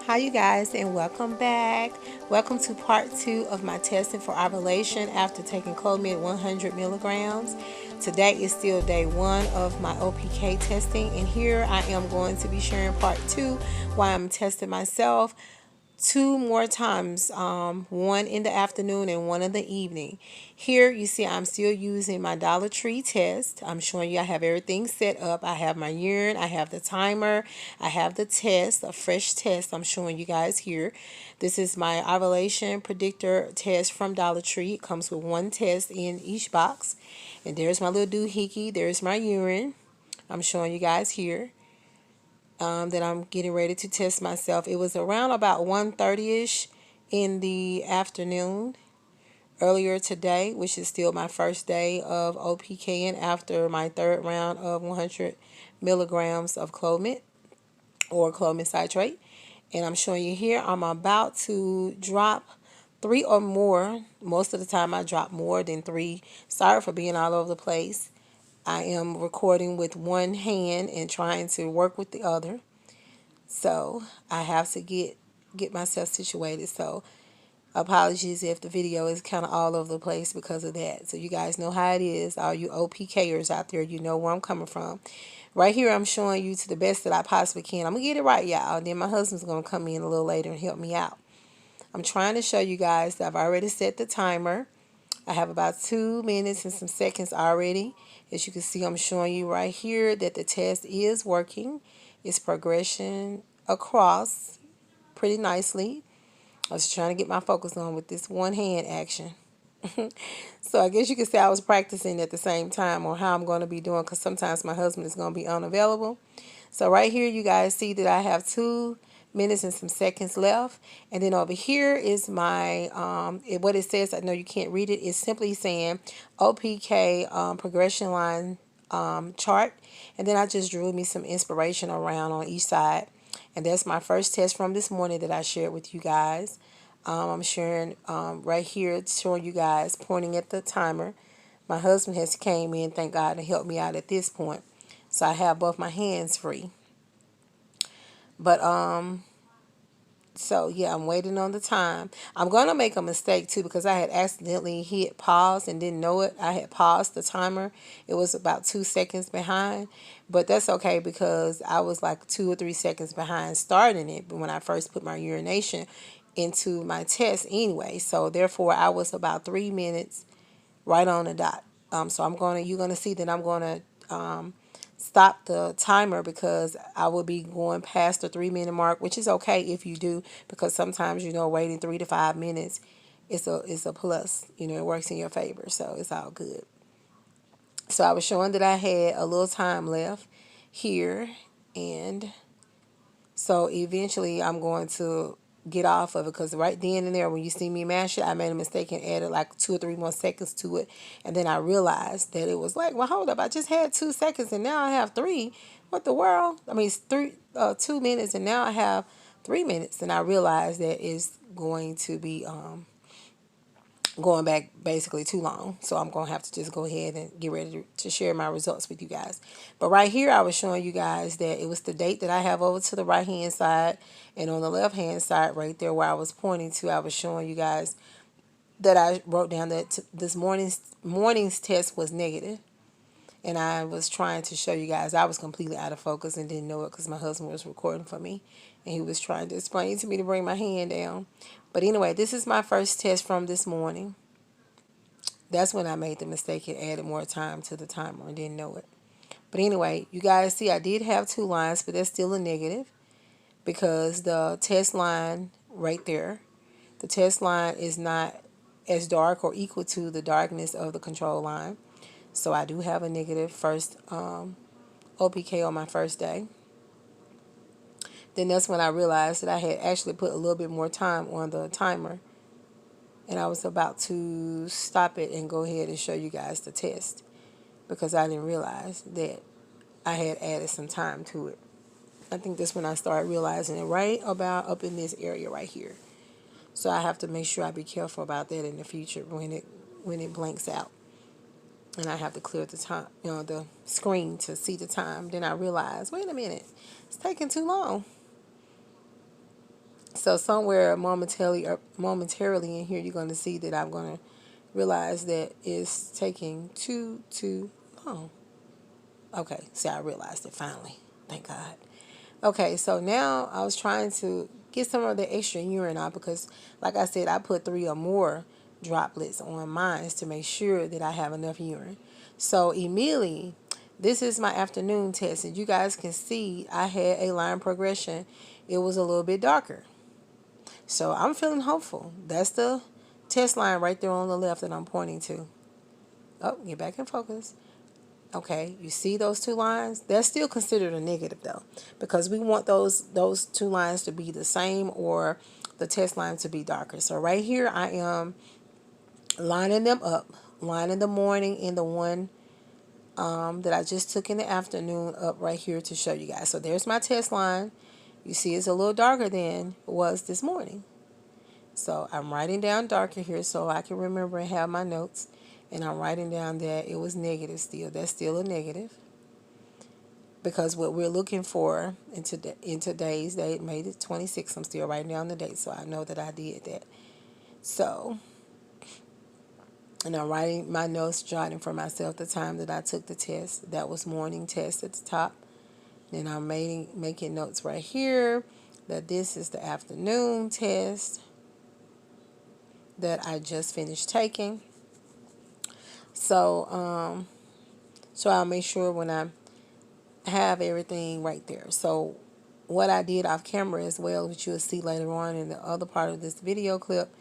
Hi you guys, and welcome back. Welcome to part 2 of my testing for ovulation after taking CLOMID 100 milligrams. Today is still day 1 of my OPK testing, and here I am going to be sharing part 2 while I'm testing myself two more times, one in the afternoon and one in the evening. Here you see I'm still using my Dollar Tree test. I'm showing you I have everything set up. I have my urine, I have the timer, I have the test, a fresh test I'm showing you guys here. This is my ovulation predictor test from Dollar Tree. It comes with one test in each box. And there's my little doohickey, there's my urine. I'm showing you guys here. That I'm getting ready to test myself. It was around about 1:30ish in the afternoon earlier today, which is still my first day of OPK and after my third round of 100 milligrams of CLOMID or CLOMID citrate. And I'm showing you here I'm about to drop 3 or more. Most of the time I drop more than 3. Sorry for being all over the place. I am recording with one hand and trying to work with the other. So I have to get myself situated. So apologies if the video is kind of all over the place because of that. So you guys know how it is. All you OPKers out there, you know where I'm coming from. Right here I'm showing you to the best that I possibly can. I'm going to get it right, y'all. Then my husband's going to come in a little later and help me out. I'm trying to show you guys that I've already set the timer. I have about 2 minutes and some seconds already. As you can see, I'm showing you right here that the test is working. It's progression across pretty nicely. I was trying to get my focus on with this one hand action. So I guess you could say I was practicing at the same time on how I'm going to be doing, because sometimes my husband is going to be unavailable. So right here you guys see that I have 2 minutes and some seconds left. And then over here is my, what it says, I know you can't read it, it's simply saying OPK progression line chart. And then I just drew me some inspiration around on each side. And that's my first test from this morning that I shared with you guys. I'm sharing right here, showing you guys, pointing at the timer. My husband has came in, thank God, and helped me out at this point. So I have both my hands free. But so yeah, I'm waiting on the time. I'm gonna make a mistake too because I had accidentally hit pause and didn't know it. I had paused the timer. It was about 2 seconds behind, but that's okay because I was like 2 or 3 seconds behind starting it when I first put my urination into my test anyway. So therefore, I was about 3 minutes right on the dot. So you're gonna see that I'm gonna stop the timer because I will be going past the 3 minute mark, which is okay if you do, because sometimes waiting 3 to 5 minutes is a plus. It works in your favor, so it's all good. So I was showing that I had a little time left here, and so eventually I'm going to get off of it because right then and there when you see me mash it, I made a mistake and added like 2 or 3 more seconds to it. And then I realized that it was like, well, hold up, I just had 2 seconds and now I have 3. What the world? I mean, it's 2 minutes and now I have 3 minutes. And I realized that it's going to be going back basically too long. So I'm going to have to just go ahead and get ready to share my results with you guys. But right here, I was showing you guys that it was the date that I have over to the right-hand side. And on the left-hand side right there where I was pointing to, I was showing you guys that I wrote down that this morning's test was negative. And I was trying to show you guys I was completely out of focus and didn't know it because my husband was recording for me. And he was trying to explain to me to bring my hand down. But anyway, this is my first test from this morning. That's when I made the mistake and added more time to the timer and didn't know it. But anyway, you guys see I did have 2 lines, but that's still a negative because the test line right there, the test line is not as dark or equal to the darkness of the control line. So I do have a negative first OPK on my first day. Then that's when I realized that I had actually put a little bit more time on the timer. And I was about to stop it and go ahead and show you guys the test because I didn't realize that I had added some time to it. I think that's when I started realizing it right about up in this area right here. So I have to make sure I be careful about that in the future when it blanks out. And I have to clear the time, the screen to see the time. Then I realize, wait a minute, it's taking too long. So somewhere momentarily in here, you're going to see that I'm going to realize that it's taking too long. Okay, see, I realized it finally. Thank God. Okay, so now I was trying to get some of the extra urine out because, like I said, I put 3 or more droplets on mine to make sure that I have enough urine. So immediately, this is my afternoon test, and you guys can see I had a line progression. It was a little bit darker. So I'm feeling hopeful. That's the test line right there on the left that I'm pointing to. Oh, get back in focus. Okay, you see those 2 lines? That's still considered a negative though, because we want those 2 lines to be the same or the test line to be darker. So right here I am lining them up, lining the morning and the one that I just took in the afternoon up right here to show you guys. So there's my test line. You see it's a little darker than it was this morning. So I'm writing down darker here so I can remember and have my notes. And I'm writing down that it was negative still. That's still a negative. Because what we're looking for in today's date, May the 26th, I'm still writing down the date so I know that I did that. So, and I'm writing my notes, jotting for myself the time that I took the test. That was morning test at the top. Then I'm making notes right here that this is the afternoon test that I just finished taking. So, so I'll make sure when I have everything right there. So what I did off camera as well, which you'll see later on in the other part of this video clip,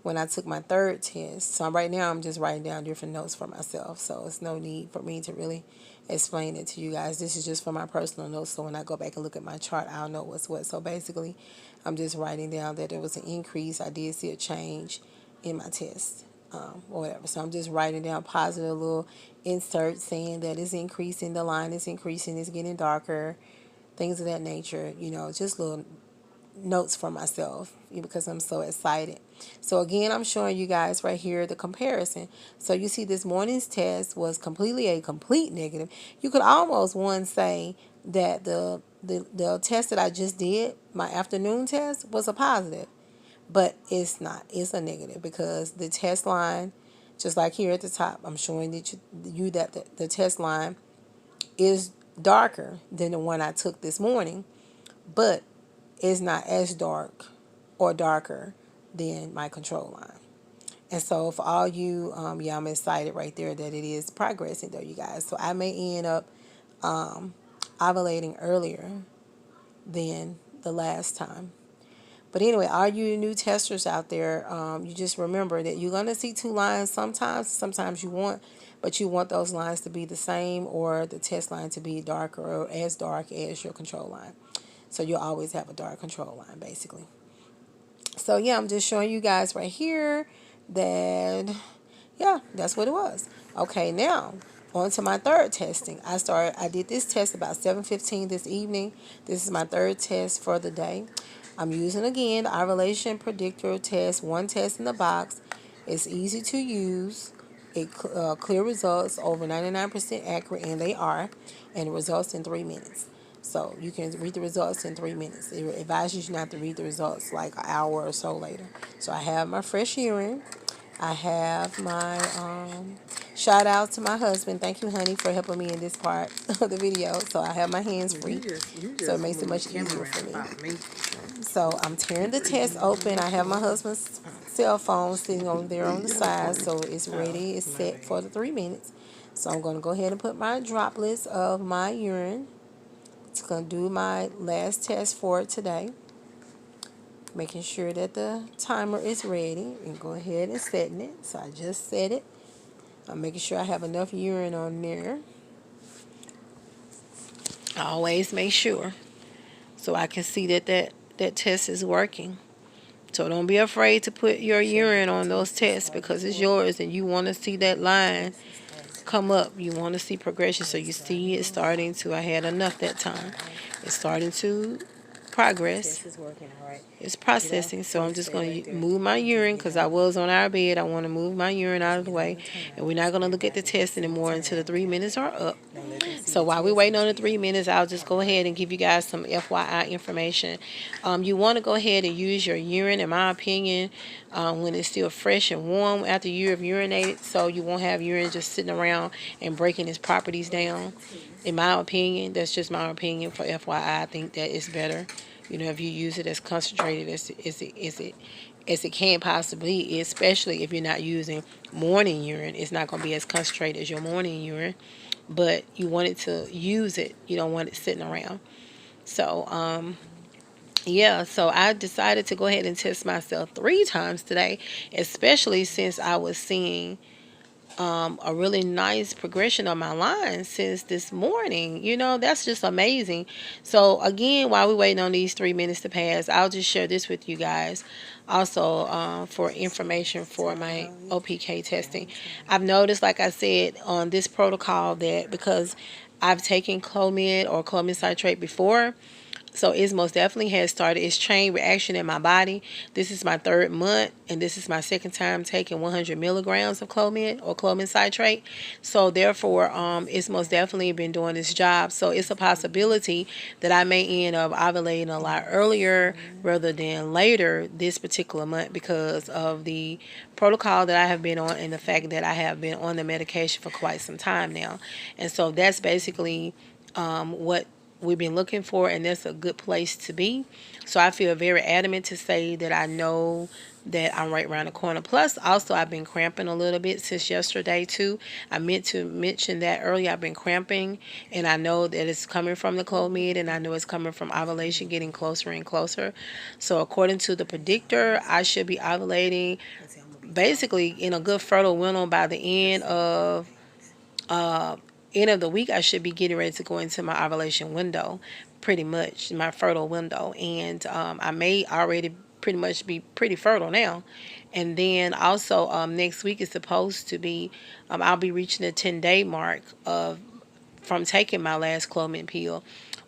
when I took my 3rd test. So right now I'm just writing down different notes for myself. So it's no need for me to really explain it to you guys. This is just for my personal notes. So when I go back and look at my chart, I'll know what's what. So basically, I'm just writing down that there was an increase. I did see a change in my test. Or whatever. So I'm just writing down positive little inserts saying that it's increasing, the line is increasing, it's getting darker, things of that nature, just little notes for myself because I'm so excited. So again, I'm showing you guys right here the comparison. So you see this morning's test was completely a complete negative. You could almost say that the test that I just did, my afternoon test, was a positive. But it's not. It's a negative because the test line, just like here at the top, I'm showing you that the test line is darker than the one I took this morning, but it's not as dark or darker than my control line. And so for all you, I'm excited right there that it is progressing though, you guys. So I may end up ovulating earlier than the last time. But anyway, all you new testers out there, you just remember that you're going to see 2 lines sometimes. Sometimes you want those lines to be the same or the test line to be darker or as dark as your control line. So you'll always have a dark control line, basically. So, yeah, I'm just showing you guys right here that, yeah, that's what it was. Okay, now, on to my 3rd testing. I did this test about 7:15 this evening. This is my 3rd test for the day. I'm using, again, the ovulation predictor test, one test in the box. It's easy to use. It clear results, over 99% accurate, and they are, and it results in 3 minutes. So you can read the results in 3 minutes. It advises you not to read the results like an hour or so later. So I have my fresh urine. I have my shout out to my husband. Thank you, honey, for helping me in this part of the video. So I have my hands free. So it makes it much easier for me. So I'm tearing the test open. I have my husband's cell phone sitting on there on the side. So it's ready. It's set for the 3 minutes. So I'm going to go ahead and put my droplets of my urine. It's going to do my last test for today. Making sure that the timer is ready and go ahead and setting it. So I just set it. I'm making sure I have enough urine on there. I always make sure so I can see that test is working. So don't be afraid to put your urine on those tests because it's yours and you want to see that line come up. You want to see progression. So you see it starting to, I had enough that time. It's starting to progress. Is working, all right. It's processing, so I'm just going to move my urine because I was on our bed. I want to move my urine out of the way, and we're not going to look at the test anymore until the 3 minutes are up. So while we're waiting on the 3 minutes, I'll just go ahead and give you guys some FYI information. You want to go ahead and use your urine, in my opinion, when it's still fresh and warm after you have urinated, so you won't have urine just sitting around and breaking its properties down. In my opinion, that's just my opinion for FYI. I think that it's better. You know, if you use it as concentrated as it can possibly be, especially if you're not using morning urine, it's not going to be as concentrated as your morning urine. But you want it to use it. You don't want it sitting around. So, yeah, so I decided to go ahead and test myself 3 times today, especially since I was seeing a really nice progression on my line since this morning. You know, that's just amazing. So again, while we're waiting on these 3 minutes to pass, I'll just share this with you guys. Also, for information for my OPK testing, I've noticed, like I said, on this protocol that because I've taken CLOMID or CLOMID citrate before, so it's most definitely has started its chain reaction in my body. This is my 3rd month, and this is my 2nd time taking 100 milligrams of CLOMID or CLOMID citrate. So therefore, it's most definitely been doing its job. So it's a possibility that I may end up ovulating a lot earlier rather than later this particular month because of the protocol that I have been on and the fact that I have been on the medication for quite some time now. And so that's basically what we've been looking for, and that's a good place to be. So I feel very adamant to say that I know that I'm right around the corner. Plus, also, I've been cramping a little bit since yesterday, too. I meant to mention that earlier. I've been cramping, and I know that it's coming from the CLOMID, and I know it's coming from ovulation getting closer and closer. So according to the predictor, I should be ovulating basically in a good fertile window by the end of the week. I should be getting ready to go into my ovulation window, pretty much my fertile window, and I may already pretty much be pretty fertile now. And then also next week is supposed to be I'll be reaching the 10-day mark of from taking my last CLOMID pill.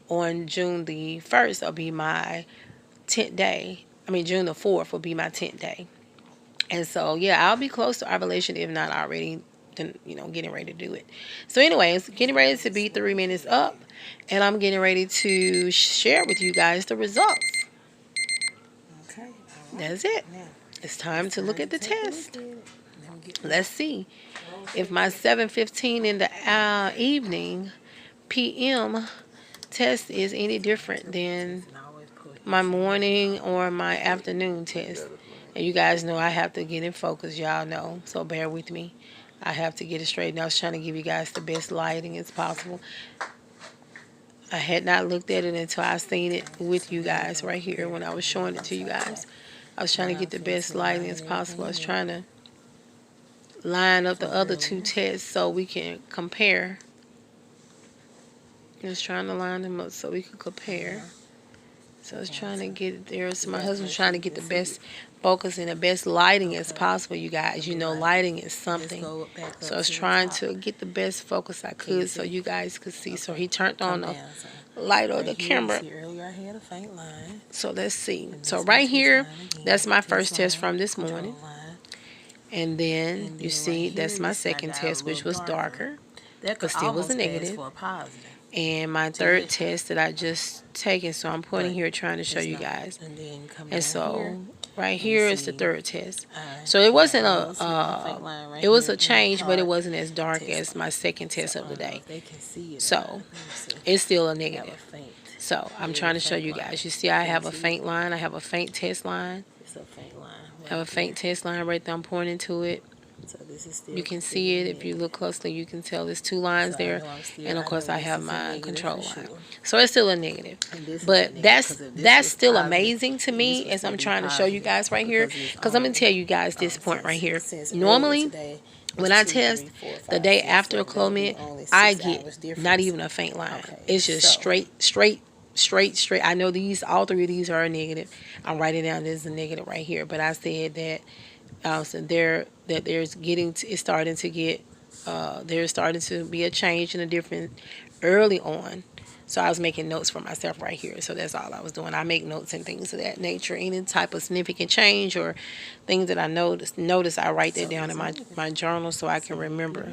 On June the 1st will be my 10th day. I mean, June the 4th will be my 10th day. And so, yeah, I'll be close to ovulation, if not already, getting ready to do it. So anyways, getting ready to be 3 minutes up, and I'm getting ready to share with you guys the results. Okay. That's it. It's time to look at the test. Let's see if my 7:15 in the evening p.m. test is any different than my morning or my afternoon test. And you guys know I have to get in focus, y'all know, so bear with me. I have to get it straight. And I was trying to give you guys the best lighting as possible. I had not looked at it until I seen it with you guys right here when I was showing it to you guys. I was trying to get the best lighting as possible. I was trying to line up the other 2 tests so we can compare. Just trying to line them up so we can compare. So I was trying to get it there. So my husband's trying to get the best focus and the best lighting as possible, you guys. You know, lighting is something. So I was trying to get the best focus I could so you guys could see. So he turned on the light of the camera. So let's see. So right here, that's my first test from this morning. And then you see that's my second test, which was darker, but still was a negative. And my third test that I just taken, so I'm pointing here trying to show you guys. And so right here is the third test. So it wasn't it was a change, but it wasn't as dark as my second test of the day. So it's still a negative. So I'm trying to show you guys. You see I have a faint line. I have a faint test line. I have a faint test line right there. I'm pointing to it. You can see it if you look closely. You can tell there's 2 lines there, and of course I have my control line. So it's still a negative, but that's still amazing to me as I'm trying to show you guys right here. Because I'm gonna tell you guys this point right here. Normally, when I test the day after CLOMID, I get not even a faint line. It's just straight. I know all 3 of these are a negative. I'm writing down this is a negative right here, but I said that. So there's starting to be a change and a difference early on. So I was making notes for myself right here. So that's all I was doing. I make notes and things of that nature. Any type of significant change or things that I notice I write that down in my journal so I can remember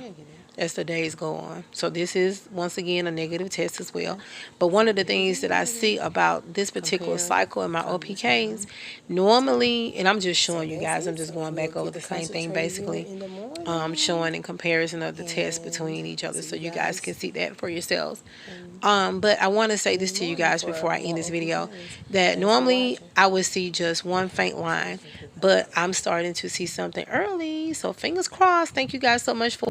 as the days go on. So this is, once again, a negative test as well. But one of the things that I see about this particular cycle in my OPKs, normally, and I'm just showing you guys, I'm just going back over the same thing basically, showing in comparison of the tests between each other so you guys can see that for yourselves. But I want to say this to you guys before I end this video, that normally I would see just one faint line, but I'm starting to see something early. So fingers crossed. Thank you guys so much for